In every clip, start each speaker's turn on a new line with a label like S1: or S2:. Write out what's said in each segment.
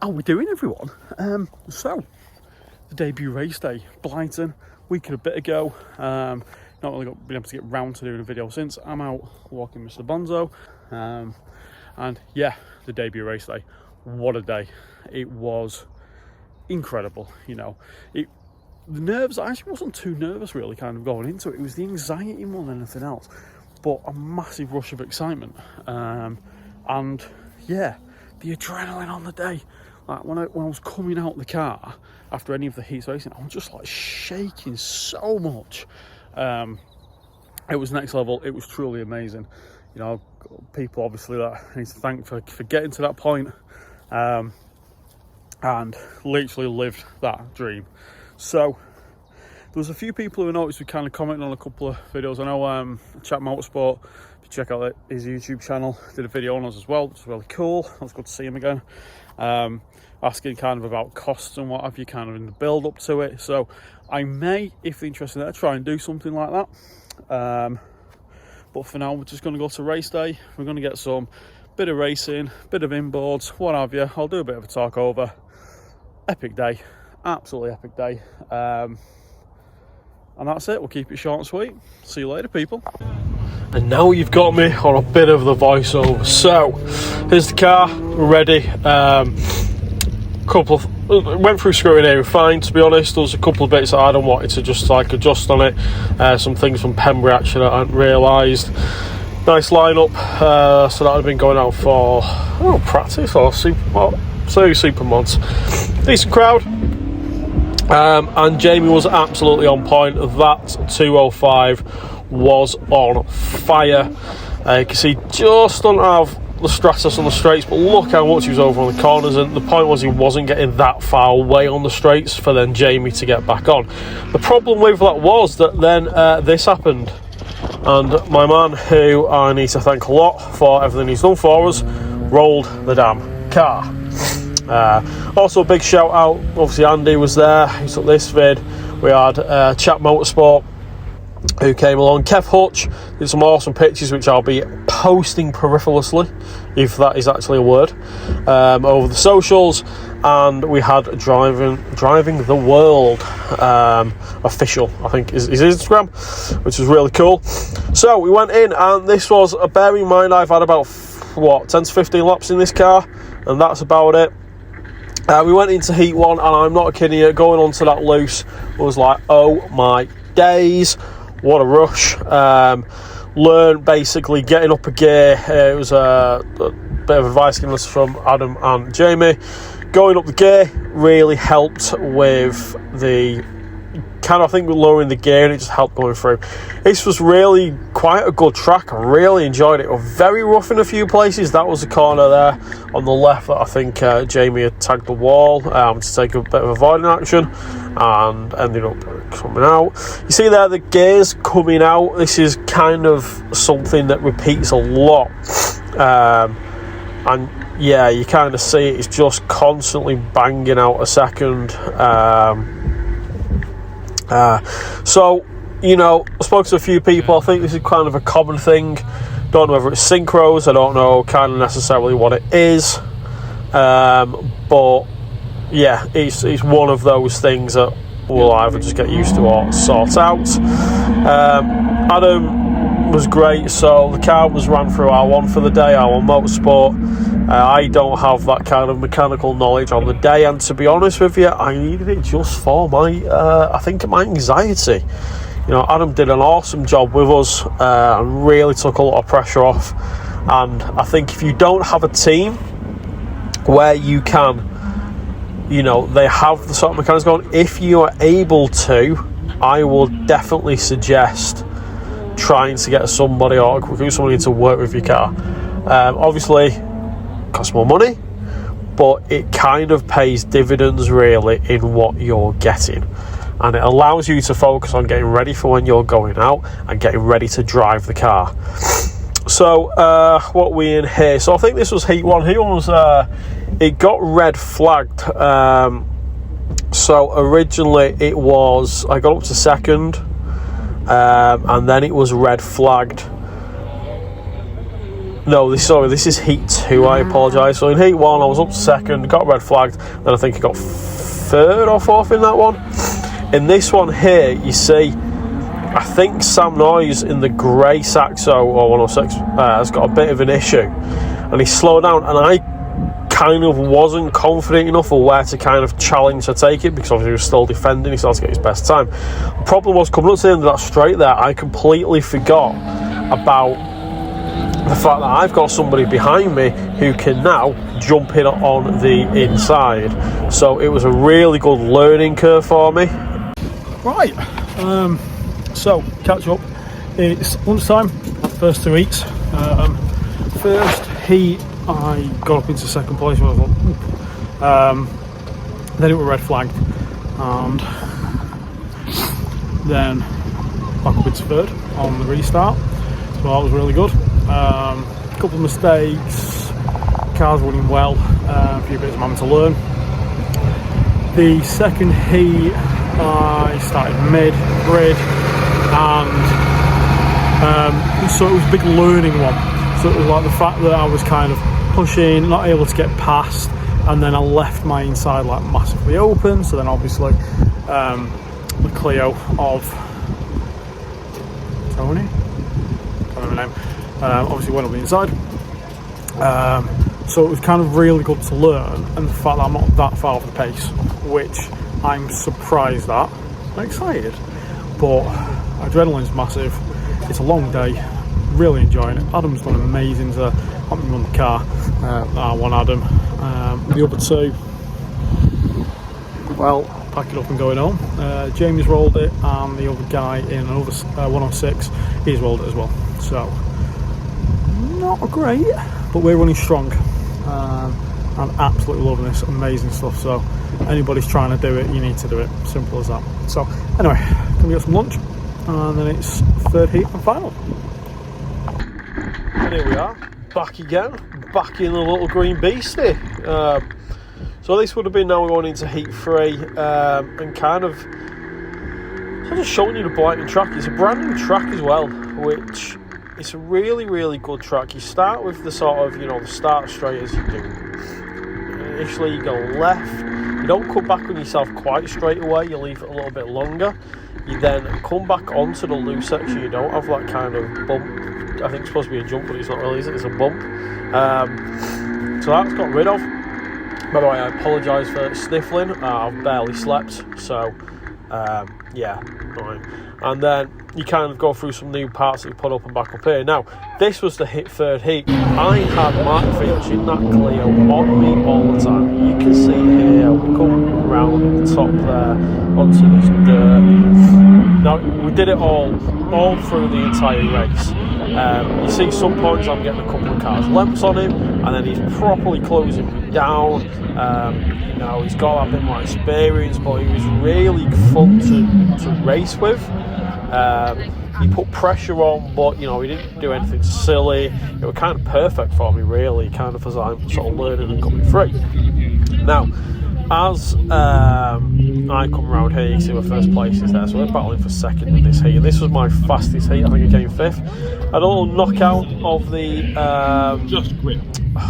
S1: How we doing, everyone? So, the debut race day, Blyton, week and a bit ago. Not really been able to get round to doing a video since. I'm out walking Mr. Bonzo. And yeah, the debut race day. What a day. It was incredible, you know. The nerves, I actually wasn't too nervous really kind of going into it. It was the anxiety more than anything else. But a massive rush of excitement. And yeah, the adrenaline on the day. Like when I was coming out the car after any of the heats racing, I was just like shaking so much. It was next level. It was truly amazing. You know, people obviously that I need to thank for getting to that point, and literally lived that dream. So there was a few people who I noticed who kind of commented on a couple of videos. I know Chat Motorsport, if you check out his YouTube channel, did a video on us as well, which was really cool. It was good to see him again. Asking kind of about costs and what have you, kind of in the build up to it. So I may, if they're interested in that, try and do something like that. But for now, we're just going to go to race day. We're going to get some bit of racing, bit of inboards, what have you. I'll do a bit of a talk over. Epic day, absolutely epic day. And that's it. We'll keep it short and sweet. See you later, people. And now you've got me on a bit of the voiceover. So here's the car, we're ready. Went through scrutiny fine, to be honest. There was a couple of bits that I don't wanted to just like adjust on it. Some things from Pembrey actually that I hadn't realised. Nice lineup. So that had been going out for practice or super mods. Decent crowd. And Jamie was absolutely on point. That 205 was on fire. You can see just don't have the Stratus on the straights, but look how much he was over on the corners, and the point was he wasn't getting that far away on the straights for then Jamie to get back on. The problem with that was that then this happened, and my man, who I need to thank a lot for everything he's done for us, rolled the damn car. Also a big shout out, obviously Andy was there, he took this vid. We had Chat Motorsport who came along. Kev Hutch did some awesome pictures which I'll be posting peripherously, if that is actually a word, over the socials. And we had driving the world official, I think is his Instagram, which was really cool. So we went in, and this was, bear in mind I've had about 10 to 15 laps in this car, and that's about it. We went into heat one, and I'm not kidding you, going onto that loose was like, oh my days, what a rush. Learned basically getting up a gear. It was a bit of advice given us from Adam and Jamie. Going up the gear really helped with the kind of, I think, lowering the gear, and it just helped going through. This was really quite a good track. I really enjoyed it. It was very rough in a few places. That was the corner there on the left that I think Jamie had tagged the wall to take a bit of avoiding action, and ended up coming out. You see there the gears coming out. This is kind of something that repeats a lot, and yeah, you kind of see it. It's just constantly banging out a second. So, you know, I spoke to a few people. I think this is kind of a common thing. Don't know whether it's synchros. I don't know kind of necessarily what it is. But yeah, it's one of those things that we'll either just get used to or sort out. Adam was great. So the car was ran through R1 for the day, R1 Motorsport. I don't have that kind of mechanical knowledge on the day, and to be honest with you, I needed it just for my anxiety. You know, Adam did an awesome job with us and really took a lot of pressure off. And I think if you don't have a team where you can, you know, they have the sort of mechanics going, if you are able to, I would definitely suggest trying to get somebody or recruit somebody to work with your car. Obviously, it costs more money, but it kind of pays dividends really in what you're getting, and it allows you to focus on getting ready for when you're going out and getting ready to drive the car. So what we in here, so I think this was heat one. Heat one was it got red flagged. So originally it was, I got up to second, and then it was red flagged No, this is heat 2, I apologise. So in heat 1 I was up second, got red flagged, then I think I got 3rd or 4th in that one. In this one here, you see, I think Sam Noyes in the grey Saxo or 106 has got a bit of an issue, and he slowed down, and I kind of wasn't confident enough of where to kind of challenge to take it, because obviously he was still defending, he still had to get his best time. The problem was, coming up to the end of that straight there, I completely forgot about the fact that I've got somebody behind me who can now jump in on the inside. So it was a really good learning curve for me.
S2: Right, so catch up. It's lunchtime at the first 2 heats. First heat I got up into second place, where I thought, then it was red flagged, and then back up into third on the restart, so that was really good. A couple of mistakes, car's running well, a few bits I'm having to learn. The second heat I started mid-grid, and so it was a big learning one. So it was like the fact that I was kind of pushing, not able to get past, and then I left my inside like massively open. So then obviously the Clio of Tony, I can't remember her name, obviously went up the inside. So it was kind of really good to learn, and the fact that I'm not that far off the pace, which I'm surprised at. I'm excited, but adrenaline's massive. It's a long day, really enjoying it. Adam's done amazing to help me run the car. R1 Adam. The other two, well, pack it up and going home. Jamie's rolled it, and the other guy in another 106, he's rolled it as well. So, not great, but we're running strong. I'm absolutely loving this, amazing stuff. So, anybody's trying to do it, you need to do it. Simple as that. So, anyway, gonna get some lunch, and then it's third heat and final.
S1: And here we are, back again, back in the little green beastie. So this would have been, now we're going into heat 3, and kind of, so just showing you the Blyton track. It's a brand new track as well, which it's a really, really good track. You start with the sort of, you know, the start straight as you do. Initially you go left, you don't cut back on yourself quite straight away, you leave it a little bit longer. You then come back onto the loose section, you don't have that kind of bump. I think it's supposed to be a jump, but it's not really, is it? It's a bump. So that's got rid of. By the way, I apologise for sniffling. I've barely slept, so yeah, fine. And then you kind of go through some new parts that you put up and back up here. Now, this was the third heat. I had Mark Finch in that Clio on me all the time. You can see here, we come around the top there onto this dirt. Now, we did it all through the entire race. You see some points I'm getting a couple of cars lengths on him, and then he's properly closing me down. You know, he's got that bit more experience, but he was really fun to race with. He put pressure on, but you know, he didn't do anything silly. It was kind of perfect for me, really, kind of as I'm sort of learning and coming through. Now, as I come around here, you see my first place is there, so we're battling for second in this heat. This was my fastest heat, I think I came 5th. I had a little knockout of the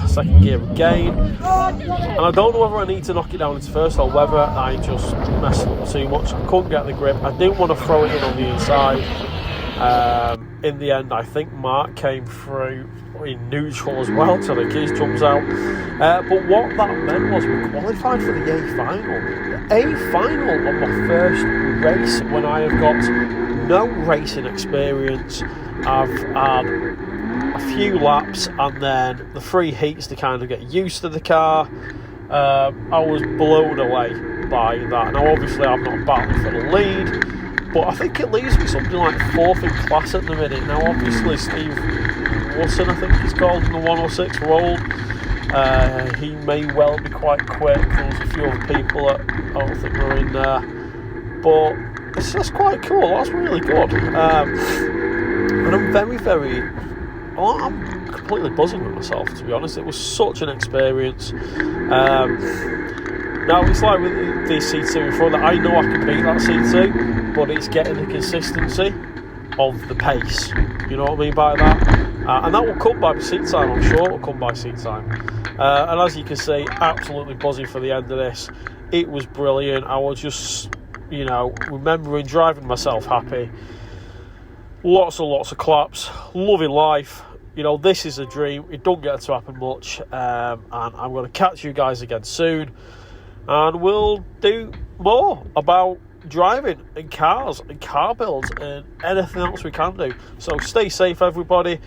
S1: second gear again, and I don't know whether I need to knock it down into first or whether I just messed up too much. I couldn't get the grip, I didn't want to throw it in on the inside. In the end, I think Mark came through in neutral as well, so the keys jumps out. But what that meant was we qualified for the A final. The A final on my first race, when I have got no racing experience. I've had a few laps and then the 3 heats to kind of get used to the car. I was blown away by that. Now, obviously, I'm not battling for the lead, but I think it leaves me something like 4th in class at the minute. Now, obviously, Steve Wilson, I think he's called, in the 106 rolled. He may well be quite quick. There's a few other people that I don't think were in there, but it's just quite cool. That's really good. And I'm I'm completely buzzing with myself, to be honest. It was such an experience. Now, it's like with the C2 before that, I know I can beat that C2, but it's getting the consistency of the pace. You know what I mean by that? and that will come by seat time. I'm sure it will come by seat time. And as you can see, absolutely buzzing for the end of this. It was brilliant. I was just, you know, remembering driving myself happy. Lots and lots of claps, loving life. You know, this is a dream. It don't get to happen much. And I'm going to catch you guys again soon. And we'll do more about driving and cars and car builds and anything else we can do. So stay safe, everybody.